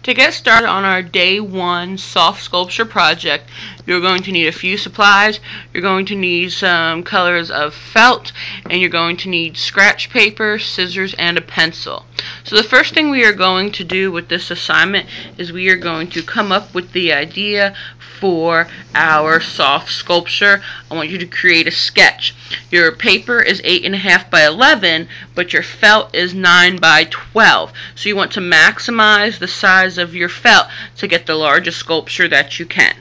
To get started on our day one soft sculpture project, you're going to need a few supplies. You're going to need some colors of felt, and you're going to need scratch paper, scissors, and a pencil. So the first thing we are going to do with this assignment is we are going to come up with the idea for our soft sculpture. I want you to create a sketch. Your paper is 8.5 by 11, but your felt is 9 by 12. So you want to maximize the size of your felt to get the largest sculpture that you can.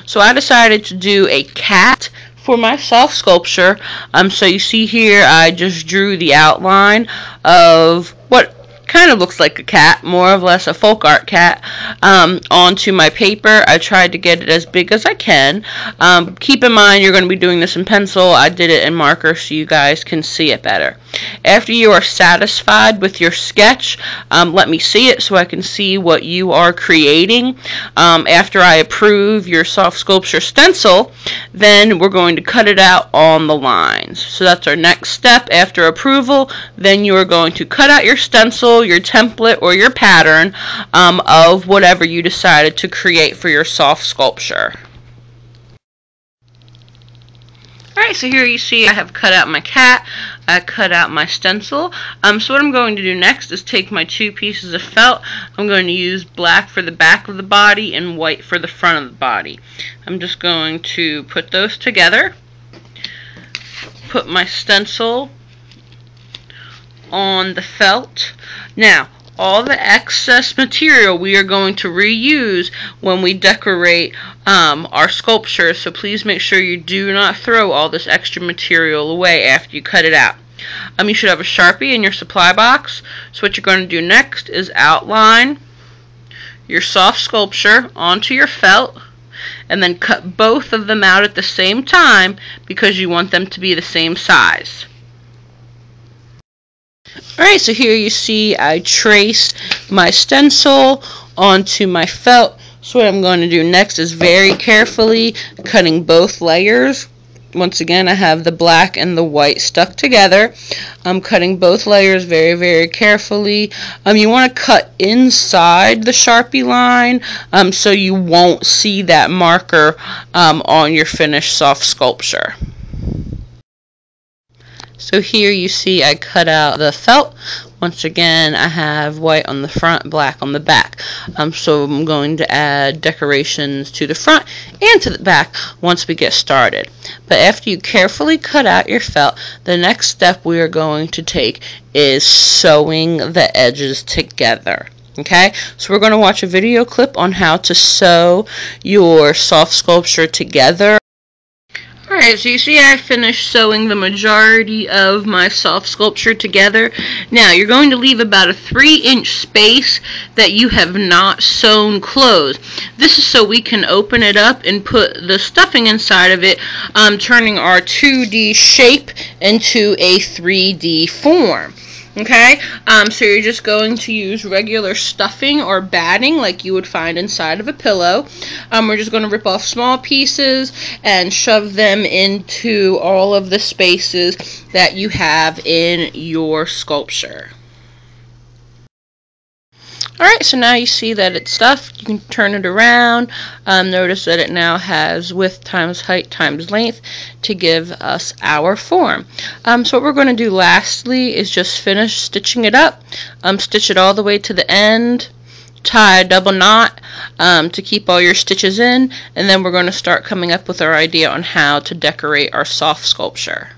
So I decided to do a cat for my soft sculpture. So you see here I just drew the outline of what kind of looks like a cat, more or less a folk art cat, onto my paper. I tried to get it as big as I can. Keep in mind you're going to be doing this in pencil. I did it in marker so you guys can see it better. After you are satisfied with your sketch, let me see it so I can see what you are creating. After I approve your soft sculpture stencil, then we're going to cut it out on the lines. So that's our next step. After approval, then you are going to cut out your stencil, your template, or your pattern of whatever you decided to create for your soft sculpture. Alright, so here you see I have cut out my cat, I cut out my stencil. So what I'm going to do next is take my two pieces of felt. I'm going to use black for the back of the body and white for the front of the body. I'm just going to put those together, put my stencil on the felt. Now, all the excess material we are going to reuse when we decorate our sculpture, so please make sure you do not throw all this extra material away after you cut it out. You should have a Sharpie in your supply box. So what you're going to do next is outline your soft sculpture onto your felt, and then cut both of them out at the same time because you want them to be the same size. Alright, so here you see I traced my stencil onto my felt. So what I'm going to do next is very carefully cutting both layers. Once again, I have the black and the white stuck together. I'm cutting both layers very, very carefully. You want to cut inside the Sharpie line so you won't see that marker on your finished soft sculpture. So here you see I cut out the felt. Once again, I have white on the front, black on the back. So I'm going to add decorations to the front and to the back once we get started. But after you carefully cut out your felt, the next step we are going to take is sewing the edges together. Okay, so we're going to watch a video clip on how to sew your soft sculpture together. Alright, so you see I finished sewing the majority of my soft sculpture together. Now, you're going to leave about a 3-inch space that you have not sewn closed. This is so we can open it up and put the stuffing inside of it, turning our 2D shape into a 3D form. Okay, so you're just going to use regular stuffing or batting like you would find inside of a pillow. We're just going to rip off small pieces and shove them into all of the spaces that you have in your sculpture. Alright, so now you see that it's stuffed. You can turn it around. Notice that it now has width times height times length to give us our form. So what we're going to do lastly is just finish stitching it up. Stitch it all the way to the end. Tie a double knot to keep all your stitches in. And then we're going to start coming up with our idea on how to decorate our soft sculpture.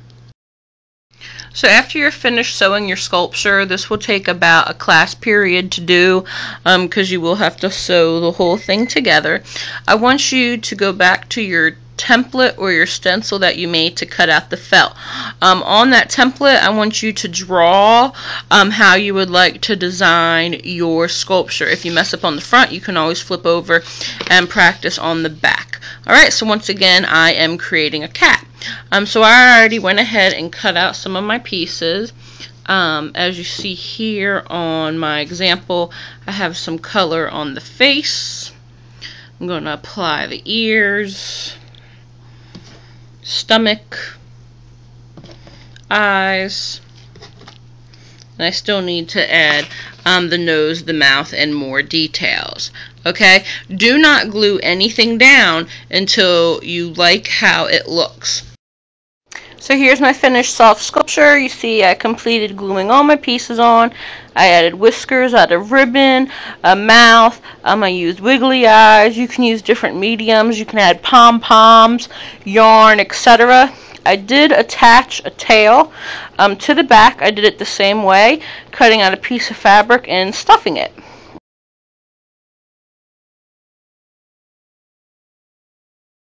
So after you're finished sewing your sculpture, this will take about a class period to do because you will have to sew the whole thing together. I want you to go back to your template or your stencil that you made to cut out the felt. On that template, I want you to draw how you would like to design your sculpture. If you mess up on the front, you can always flip over and practice on the back. Alright, so once again, I am creating a cat. So I already went ahead and cut out some of my pieces. As you see here on my example, I have some color on the face. I'm going to apply the ears, stomach, eyes, and I still need to add the nose, the mouth, and more details. Okay, do not glue anything down until you like how it looks. So here's my finished soft sculpture. You see I completed gluing all my pieces on. I added whiskers out of ribbon, a mouth, I used wiggly eyes. You can use different mediums. You can add pom-poms, yarn, etc. I did attach a tail to the back. I did it the same way, cutting out a piece of fabric and stuffing it.